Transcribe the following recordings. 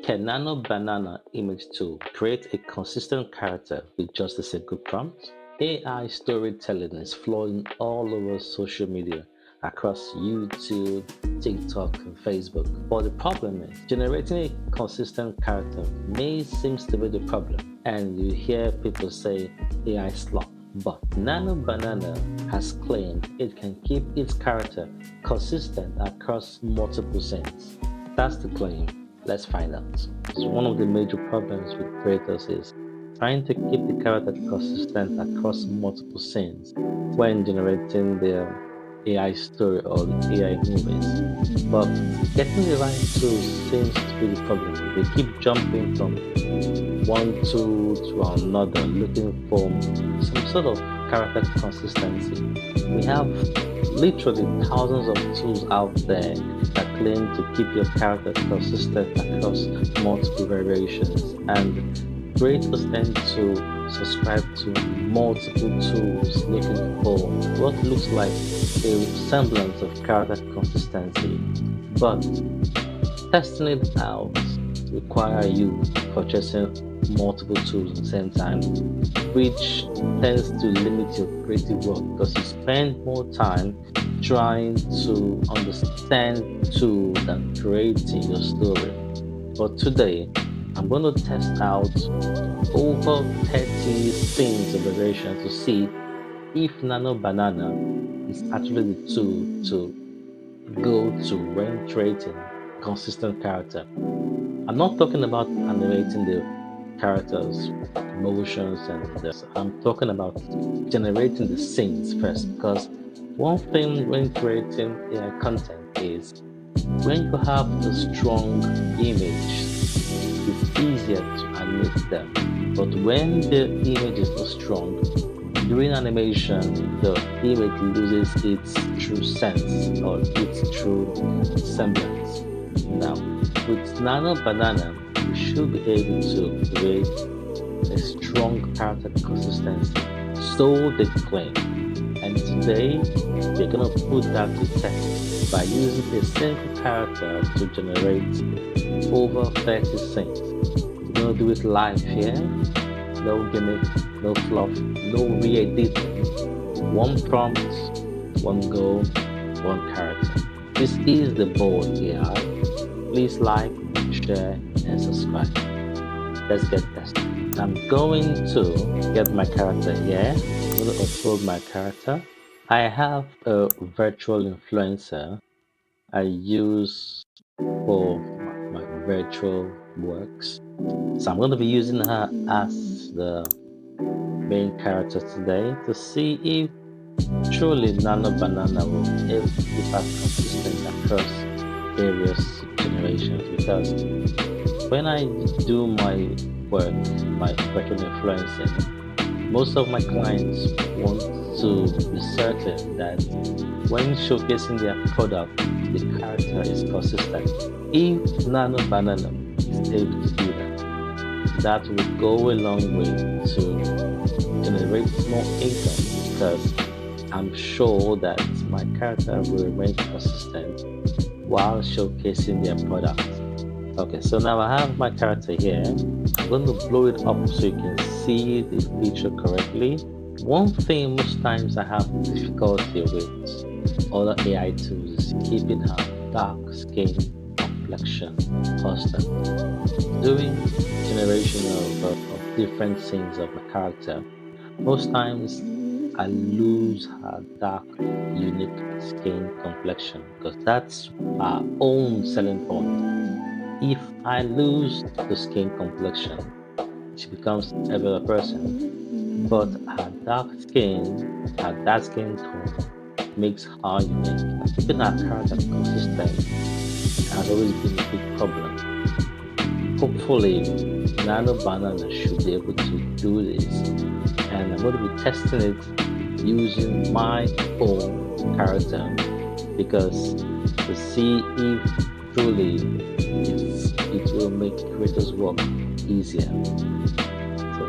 Can NanoBanana image tool create a consistent character with just a single prompt? AI storytelling is flowing all over social media across YouTube, TikTok, and Facebook. But the problem is generating a consistent character may seems to be the problem, and you hear people say AI slop. But NanoBanana has claimed it can keep its character consistent across multiple scenes. That's the claim. Let's find out. So one of the major problems with creators is trying to keep the character consistent across multiple scenes when generating their AI story or AI movies. But getting the right tool seems to be the problem. They keep jumping from one tool to another looking for some sort of character consistency. We have literally thousands of tools out there that claim to keep your character consistent across multiple variations, and creators tend to subscribe to multiple tools looking for what looks like a semblance of character consistency. But testing it out require you purchasing multiple tools at the same time, which tends to limit your creative work because you spend more time trying to understand tools than creating your story. But today, I'm going to test out over 30 scenes of variation to see if NanoBanana is actually the tool to go to when creating consistent character. I'm not talking about animating the characters, motions, and I'm talking about generating the scenes first. Because one thing when creating AI content is when you have a strong image, it's easier to animate them. But when the image is not strong, during animation, the image loses its true sense or its true semblance. Now, with NanoBanana, we should be able to create a strong character consistency. So they claim. And today, we're going to put that to test by using a single character to generate over 30 scenes. We're going to do it live here. No gimmick, no fluff, no re-editing. One prompt, one goal, one character. This is the board AI. Please like, share, and subscribe. Let's get tested. I'm going to get my character here. I'm going to upload my character. I have a virtual influencer I use for my virtual works. So I'm going to be using her as the main character today to see if truly NanoBanana will keep us consistent across various generations, because when I do my work, my virtual influencing, most of my clients want to be certain that when showcasing their product, the character is consistent. If NanoBanana is able to do that will go a long way to generate more income, because I'm sure that my character will remain consistent while showcasing their product. Okay, so now I have my character here. I'm going to blow it up so you can see the picture correctly. One thing most times I have difficulty with other AI tools is keeping her dark skin complexion constant. Doing generation of different scenes of my character, most times I lose her dark, unique skin complexion because that's our own selling point. If I lose the skin complexion, she becomes a better person. But her dark skin tone makes her unique. Keeping her character consistent has always been a big problem. Hopefully, NanoBanana should be able to do this, and I'm going to be testing it using my own character because to see if truly it will make creators work easier. So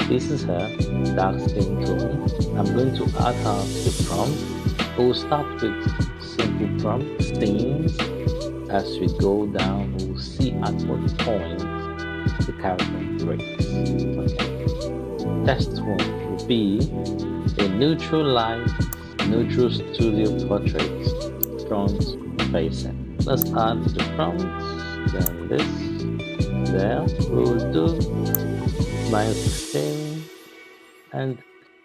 this is her dark skin tone. I'm going to add her to the prompt. We'll start with simple prompt scenes. As we go down, we'll see at what point the character breaks. Okay. Test one will be a neutral light, neutral studio portrait, front facing. Let's add the prompt, then this, there. We'll do 916, and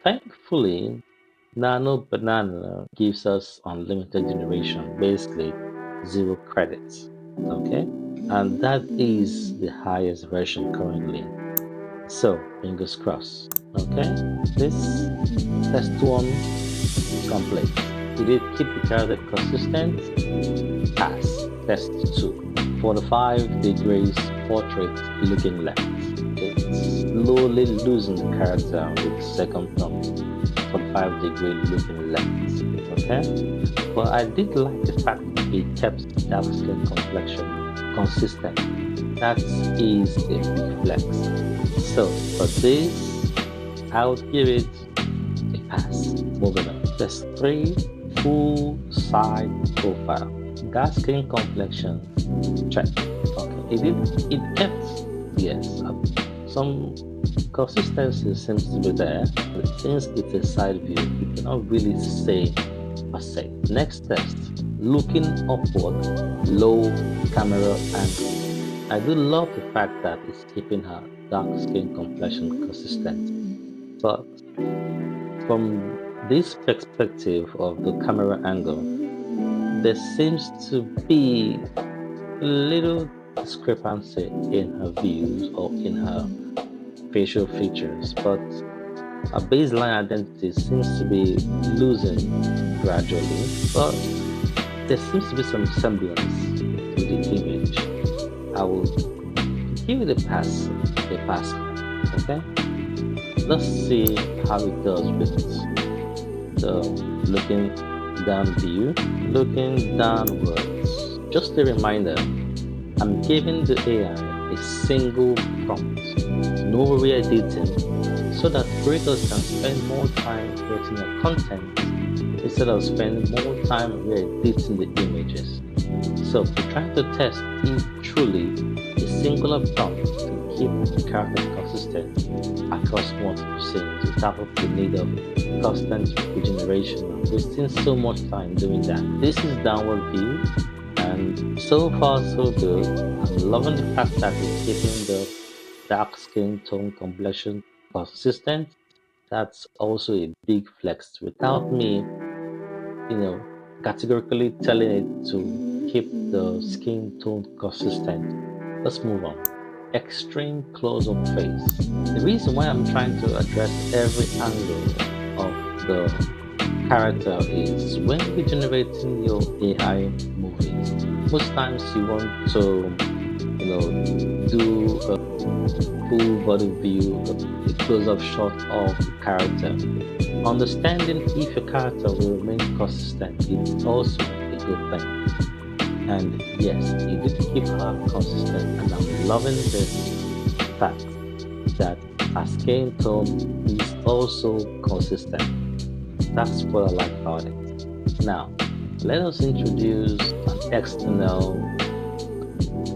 thankfully, NanoBanana gives us unlimited generation, basically zero credits. Okay, and that is the highest version currently. So, fingers crossed. Okay, this test one complete. Did it keep the character consistent? Pass. Test 2. 45 degrees portrait looking left. It's slowly losing the character with the second prompt. 45-degree looking left. Okay? But I did like the fact it kept dark skin complexion consistent. That is a big flex. So for this, I would give it a pass. Moving on. Test 3, full side profile. Dark skin complexion, check. Okay, it kept, yes, some consistency seems to be there, but since it's a side view, you cannot really say per se. Next test, looking upward, low camera angle. I do love the fact that it's keeping her dark skin complexion consistent, but from this perspective of the camera angle, there seems to be a little discrepancy in her views or in her facial features, but her baseline identity seems to be losing gradually, but there seems to be some semblance to the image. I will give it a pass mark. Okay, let's see how it does with the looking down view, looking downwards. Just a reminder, I'm giving the AI a single prompt, no re-editing, so that creators can spend more time creating their content instead of spending more time re-editing the images. So we're trying to test if truly a singular prompt can keep the character consistent across multiple scenes without the need of constant regeneration and wasting so much time doing that. This is downward view, and so far so good. I'm loving the fact that it's keeping the dark skin tone complexion consistent. That's also a big flex without me, you know, categorically telling it to keep the skin tone consistent. Let's move on. Extreme close-up face. The reason why I'm trying to address every angle of the character is when you're generating your AI movies, most times you want to, do a full body view, a close-up shot of the character. Understanding if your character will remain consistent is also a good thing. And yes, it did keep her consistent, and I'm loving this fact that her skin tone is also consistent. That's what I like about it. Now, let us introduce an external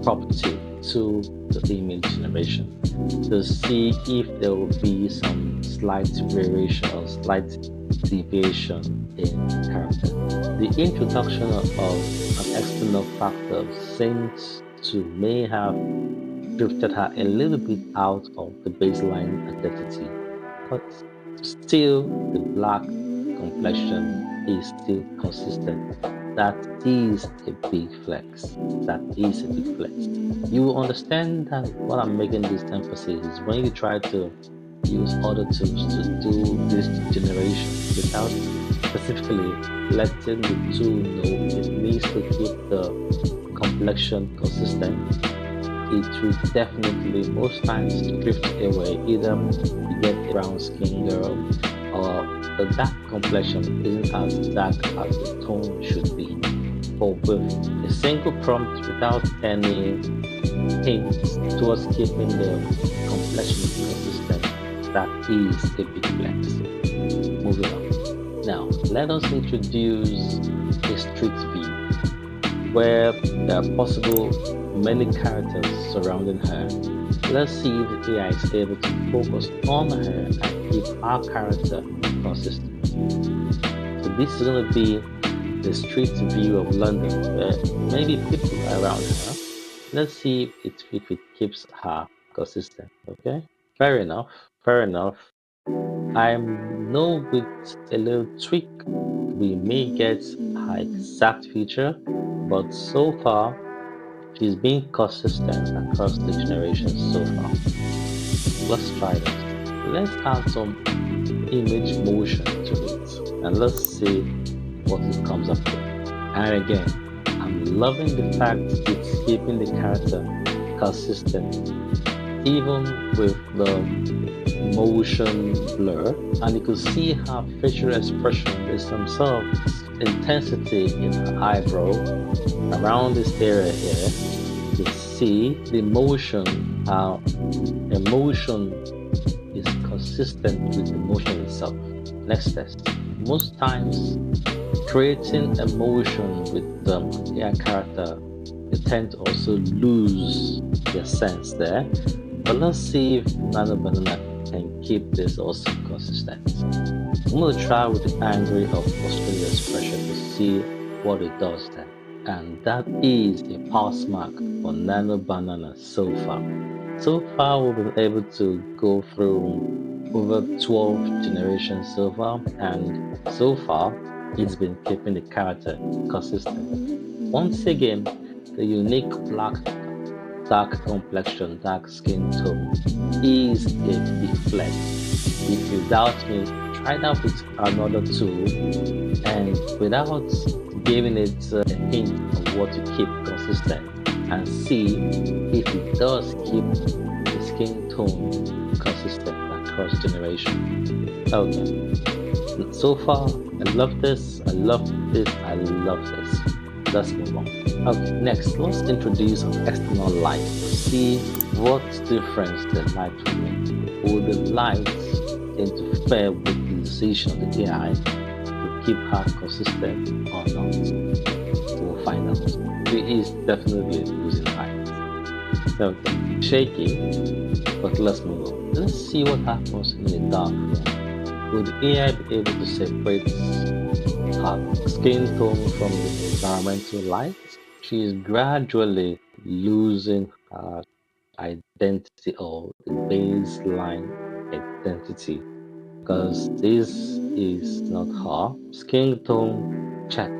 property to the image generation to see if there will be some slight variation or slight deviation in character. The introduction of an external factor seems to may have drifted her a little bit out of the baseline identity, but still the black complexion is still consistent. That is a big flex. That is a big flex. You will understand that what I'm making this emphasis is when you try to use other tools to do this generation without specifically letting the tool know it needs to keep the complexion consistent, it will definitely most times drift away. Either you get a brown skin girl or the dark complexion isn't as dark as the tone should be. But with a single prompt without any hints towards keeping the complexion consistent, that is a big flex. Moving on. Now, let us introduce a street view. where there are possible many characters surrounding her. Let's see if the AI is able to focus on her and keep our character consistent. So this is going to be the street view of London, where maybe people are around her. Let's see if it keeps her consistent. Okay, fair enough. Fair enough. I know with a little tweak, we may get her exact feature, but so far she's been consistent across the generations so far. Let's try this. Let's add some image motion to it and let's see what it comes up with. And again, I'm loving the fact it's keeping the character consistent, even with the motion blur. And you can see her facial expression. There's some sort of intensity in her eyebrow around this area here. You can see the motion, how emotion is consistent with the motion itself. Next test. Most times creating emotion with AI character, you tend to also lose your sense there. But let's see if NanoBanana can keep this also consistent. I'm going to try with the angry or frustrated expression to see what it does then. And that is a pass mark for NanoBanana so far. So far, we've been able to go through over 12 generations so far, and so far, it's been keeping the character consistent. Once again, the unique black, dark complexion, dark skin tone is a big flex. If you doubt me, try it out with another tool and without giving it a hint of what to keep consistent and see if it does keep the skin tone consistent across generation. Okay, so far I love this, I love this, I love this. Let's move on. Okay, next let's introduce an external light to see what difference the light will make. Will the light interfere with the decision of the AI to keep her consistent or not? We'll find out. He is definitely losing height. Okay, shaky, but let's move on. Let's see what happens in the dark room. Will the AI be able to separate her skin tone from the environmental light? She is gradually losing her identity or the baseline identity because this is not her skin tone check,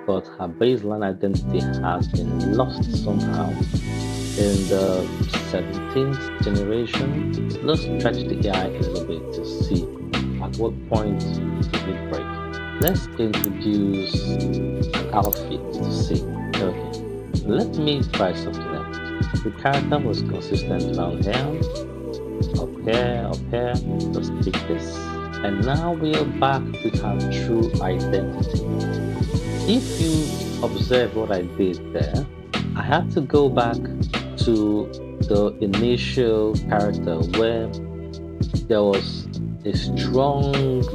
but her baseline identity has been lost somehow in the 17th generation. So let's stretch the AI a little bit to see at what point will it break. Let's introduce an outfit to see. Okay, let me try something else. The character was consistent around here, up here. Let's pick this. And now we are back with her true identity. If you observe what I did there, I had to go back to the initial character where there was a strong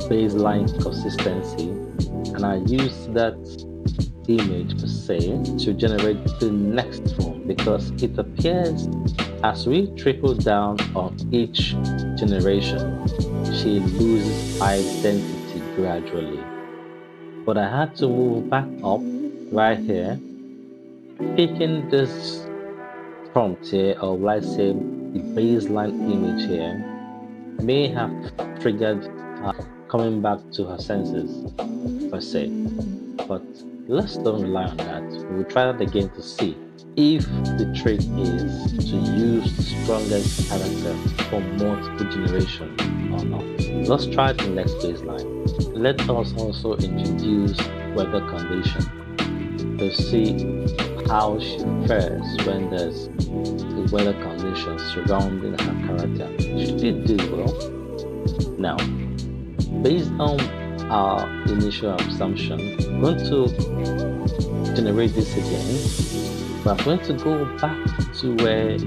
baseline consistency, and I used that image per se to generate the next one because it appears as we trickle down on each generation, she loses identity gradually. But I had to move back up right here, picking this prompt here, or let's say the baseline image here, may have triggered her coming back to her senses per se. But let's don't rely on that. We'll try that again to see if the trick is to use the strongest character for multiple generations or not. Let's try the next baseline. Let us also introduce weather condition to see how she fares when there's the weather conditions surrounding her character. She did do well. Now, based on our initial assumption, I'm going to generate this again, but I'm going to go back to where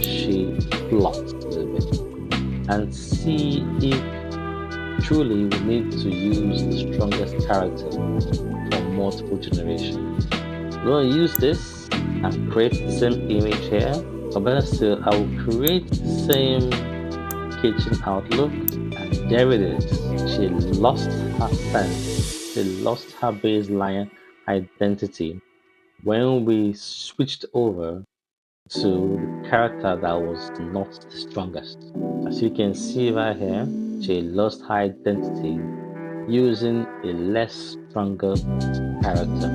she flopped a little bit and see if truly we need to use the strongest character for multiple generations. I'm going to use this and create the same image here. Or better still, I will create the same kitchen outlook, and there it is. She lost her sense. She lost her baseline identity when we switched over to the character that was not the strongest. As you can see right here, she lost her identity using a less stronger character.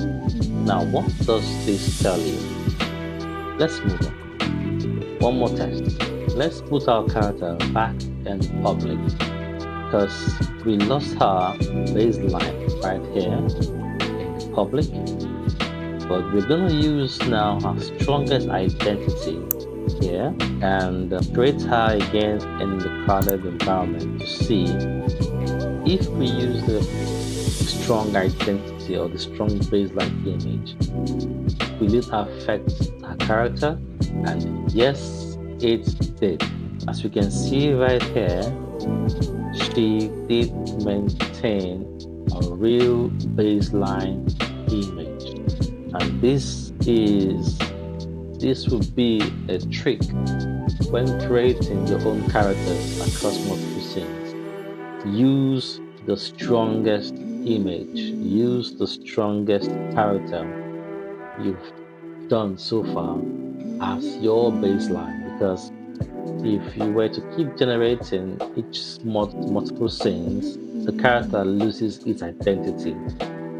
Now, what does this tell you? Let's move on. One more test. Let's put our character back in the public because we lost our baseline right here in the public, but we're going to use now our strongest identity here and create her again in the crowded environment to see if we use the strong identity or the strong baseline image, will it affect her character? And yes, it did. As you can see right here, she did maintain a real baseline image. And this would be a trick when creating your own characters across multiple scenes. Use the strongest image, use the strongest character you've done so far as your baseline because if you were to keep generating each multiple scenes, the character loses its identity.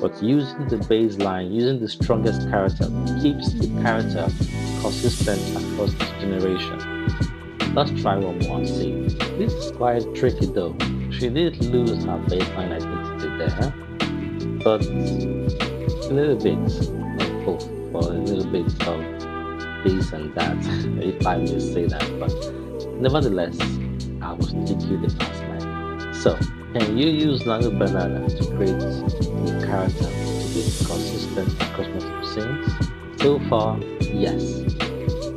But using the baseline, using the strongest character, keeps the character consistent across each generation. Let's try one more and see. This is quite tricky though. She did lose her baseline identity there, but a little bit of both, or a little bit of this and that, if I may say that. But nevertheless, I will still give the pass mark. So, can you use NanoBanana to create your character to be consistent across multiple scenes? So far, yes.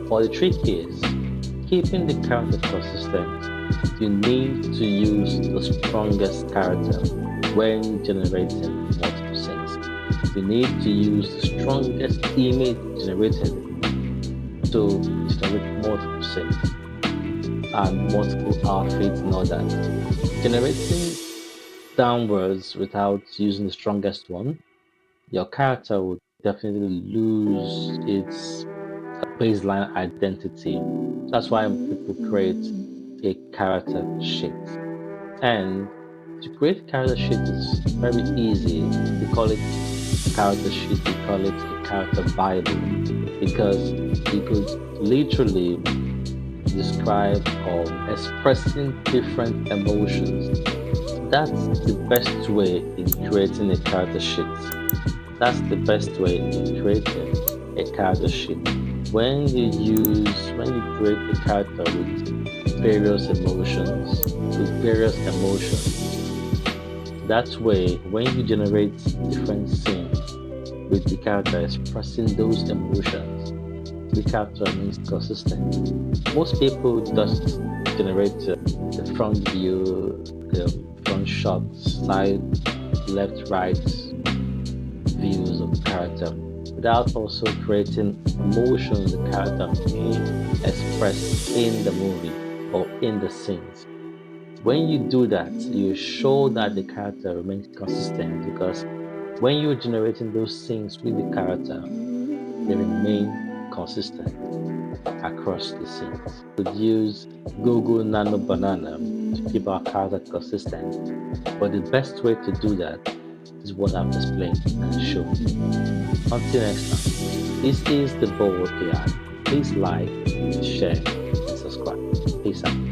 But the trick is keeping the character consistent. You need to use the strongest character when generating multiple scenes. You need to use the strongest image generated to generate multiple scenes and multiple outfits and all that. Generating downwards without using the strongest one, your character would definitely lose its baseline identity. That's why people create a character sheet. And to create character sheet is very easy. We call it a character sheet, we call it a character Bible because you could literally describe or expressing different emotions. That's the best way in creating a character sheet. That's the best way in creating a character sheet. When you create a character with various emotions, that way, when you generate different scenes with the character expressing those emotions, the character remains consistent. Most people just generate the front view, the front shot, side, left, right views of the character without also creating emotions the character may express in the movie or in the scenes. When you do that, you show that the character remains consistent because when you're generating those scenes with the character, they remain consistent across the scenes. We could use Google Nano Banana to keep our character consistent, but the best way to do that is what I've explained and shown you. Until next time, this is the Bold AI. Please like, share, and subscribe. Peace out.